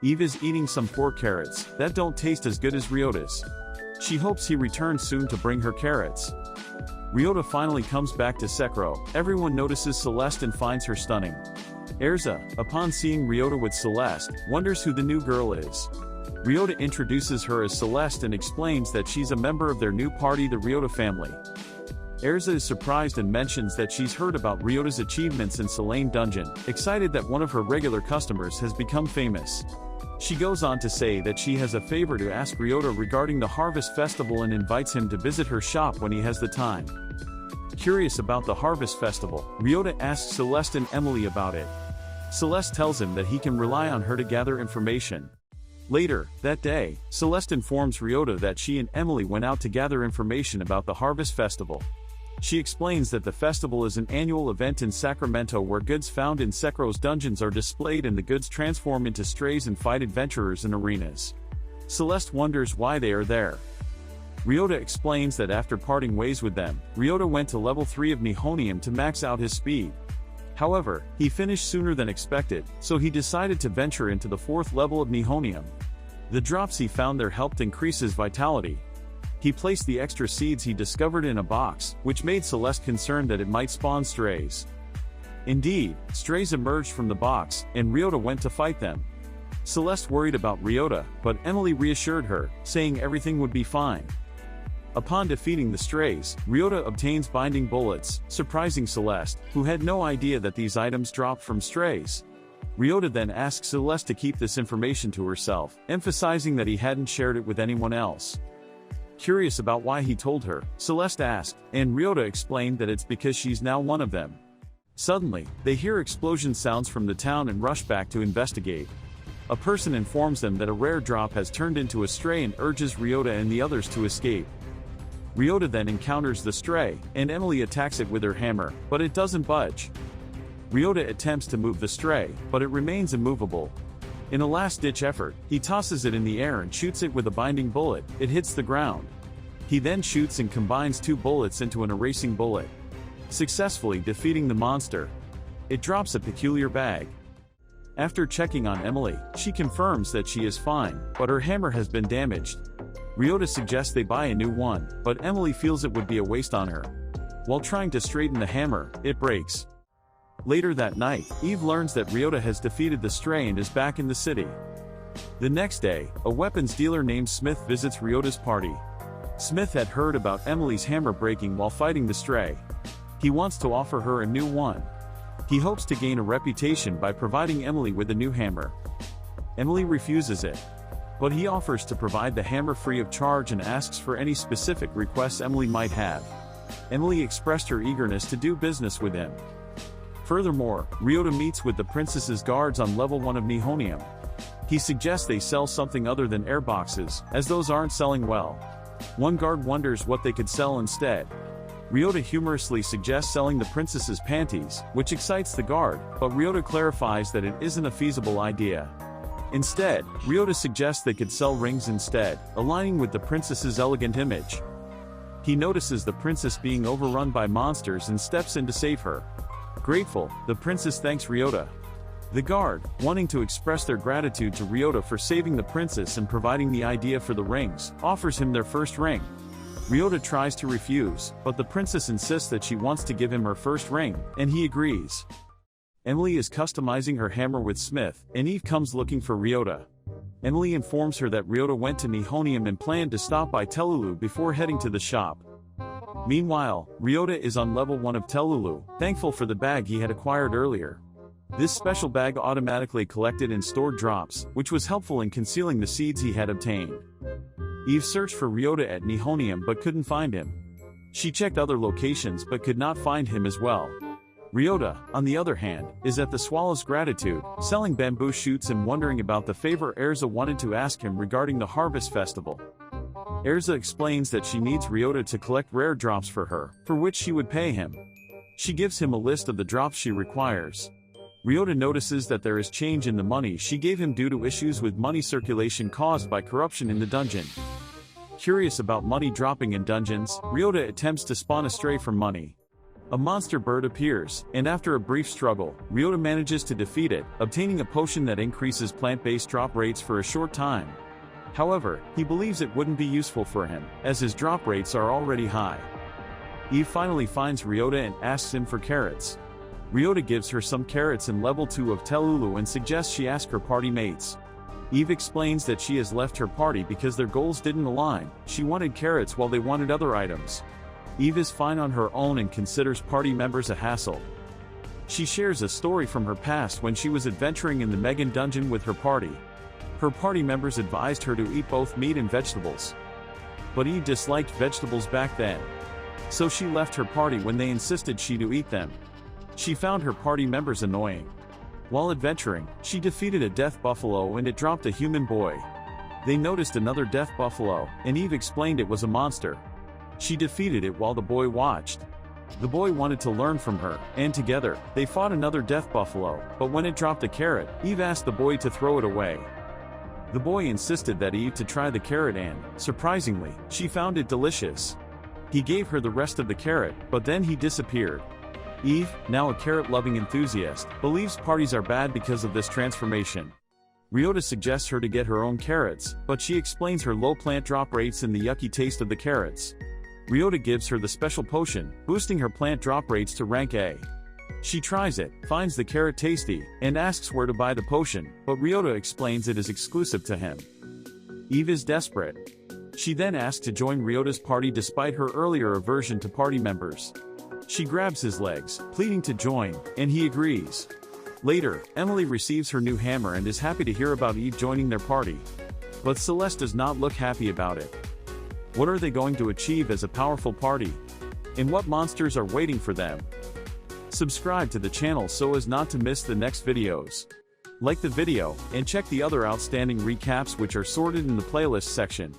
Eve is eating some poor carrots that don't taste as good as Ryota's. She hopes he returns soon to bring her carrots. Ryota finally comes back to Sekiro. Everyone notices Celeste and finds her stunning. Erza, upon seeing Ryota with Celeste, wonders who the new girl is. Ryota introduces her as Celeste and explains that she's a member of their new party, the Ryota family. Erza is surprised and mentions that she's heard about Ryota's achievements in Selene Dungeon, excited that one of her regular customers has become famous. She goes on to say that she has a favor to ask Ryota regarding the Harvest Festival and invites him to visit her shop when he has the time. Curious about the Harvest Festival, Ryota asks Celeste and Emily about it. Celeste tells him that he can rely on her to gather information. Later, that day, Celeste informs Ryota that she and Emily went out to gather information about the Harvest Festival. She explains that the festival is an annual event in Sacramento where goods found in Sekiro's dungeons are displayed and the goods transform into strays and fight adventurers in arenas. Celeste wonders why they are there. Ryota explains that after parting ways with them, Ryota went to level 3 of Nihonium to max out his speed. However, he finished sooner than expected, so he decided to venture into the 4th level of Nihonium. The drops he found there helped increase his vitality. He placed the extra seeds he discovered in a box, which made Celeste concerned that it might spawn strays. Indeed, strays emerged from the box, and Ryota went to fight them. Celeste worried about Ryota, but Emily reassured her, saying everything would be fine. Upon defeating the strays, Ryota obtains binding bullets, surprising Celeste, who had no idea that these items dropped from strays. Ryota then asks Celeste to keep this information to herself, emphasizing that he hadn't shared it with anyone else. Curious about why he told her, Celeste asked, and Ryota explained that it's because she's now one of them. Suddenly, they hear explosion sounds from the town and rush back to investigate. A person informs them that a rare drop has turned into a stray and urges Ryota and the others to escape. Ryota then encounters the stray, and Emily attacks it with her hammer, but it doesn't budge. Ryota attempts to move the stray, but it remains immovable. In a last-ditch effort, he tosses it in the air and shoots it with a binding bullet. It hits the ground. He then shoots and combines 2 bullets into an erasing bullet, successfully defeating the monster. It drops a peculiar bag. After checking on Emily, she confirms that she is fine, but her hammer has been damaged. Ryota suggests they buy a new one, but Emily feels it would be a waste on her. While trying to straighten the hammer, it breaks. Later that night, Eve learns that Ryota has defeated the stray and is back in the city. The next day, a weapons dealer named Smith visits Ryota's party. Smith had heard about Emily's hammer breaking while fighting the stray. He wants to offer her a new one. He hopes to gain a reputation by providing Emily with a new hammer. Emily refuses it, but he offers to provide the hammer free of charge and asks for any specific requests Emily might have. Emily expressed her eagerness to do business with him. Furthermore, Ryota meets with the princess's guards on level 1 of Nihonium. He suggests they sell something other than airboxes, as those aren't selling well. One guard wonders what they could sell instead. Ryota humorously suggests selling the princess's panties, which excites the guard, but Ryota clarifies that it isn't a feasible idea. Instead, Ryota suggests they could sell rings instead, aligning with the princess's elegant image. He notices the princess being overrun by monsters and steps in to save her. Grateful, the princess thanks Ryota. The guard, wanting to express their gratitude to Ryota for saving the princess and providing the idea for the rings, offers him their first ring. Ryota tries to refuse, but the princess insists that she wants to give him her first ring, and he agrees. Emily is customizing her hammer with Smith, and Eve comes looking for Ryota. Emily informs her that Ryota went to Nihonium and planned to stop by Telulu before heading to the shop. Meanwhile, Ryota is on level 1 of Telulu, thankful for the bag he had acquired earlier. This special bag automatically collected and stored drops, which was helpful in concealing the seeds he had obtained. Eve searched for Ryota at Nihonium but couldn't find him. She checked other locations but could not find him as well. Ryota, on the other hand, is at the Swallow's Gratitude, selling bamboo shoots and wondering about the favor Erza wanted to ask him regarding the Harvest Festival. Erza explains that she needs Ryota to collect rare drops for her, for which she would pay him. She gives him a list of the drops she requires. Ryota notices that there is change in the money she gave him due to issues with money circulation caused by corruption in the dungeon. Curious about money dropping in dungeons, Ryota attempts to spawn a stray from money. A monster bird appears, and after a brief struggle, Ryota manages to defeat it, obtaining a potion that increases plant-based drop rates for a short time. However, he believes it wouldn't be useful for him, as his drop rates are already high. Eve finally finds Ryota and asks him for carrots. Ryota gives her some carrots in level 2 of Telulu and suggests she ask her party mates. Eve explains that she has left her party because their goals didn't align. She wanted carrots while they wanted other items. Eve is fine on her own and considers party members a hassle. She shares a story from her past when she was adventuring in the Megan dungeon with her party. Her party members advised her to eat both meat and vegetables. But Eve disliked vegetables back then. So she left her party when they insisted she to eat them. She found her party members annoying. While adventuring, she defeated a death buffalo and it dropped a human boy. They noticed another death buffalo, and Eve explained it was a monster. She defeated it while the boy watched. The boy wanted to learn from her, and together, they fought another death buffalo, but when it dropped a carrot, Eve asked the boy to throw it away. The boy insisted that Eve to try the carrot and, surprisingly, she found it delicious. He gave her the rest of the carrot, but then he disappeared. Eve, now a carrot-loving enthusiast, believes parties are bad because of this transformation. Ryota suggests her to get her own carrots, but she explains her low plant drop rates and the yucky taste of the carrots. Ryota gives her the special potion, boosting her plant drop rates to rank A. She tries it, finds the carrot tasty, and asks where to buy the potion, but Ryota explains it is exclusive to him. Eve is desperate. She then asks to join Ryota's party despite her earlier aversion to party members. She grabs his legs, pleading to join, and he agrees. Later, Emily receives her new hammer and is happy to hear about Eve joining their party. But Celeste does not look happy about it. What are they going to achieve as a powerful party? And what monsters are waiting for them? Subscribe to the channel so as not to miss the next videos. Like the video, and check the other outstanding recaps which are sorted in the playlist section.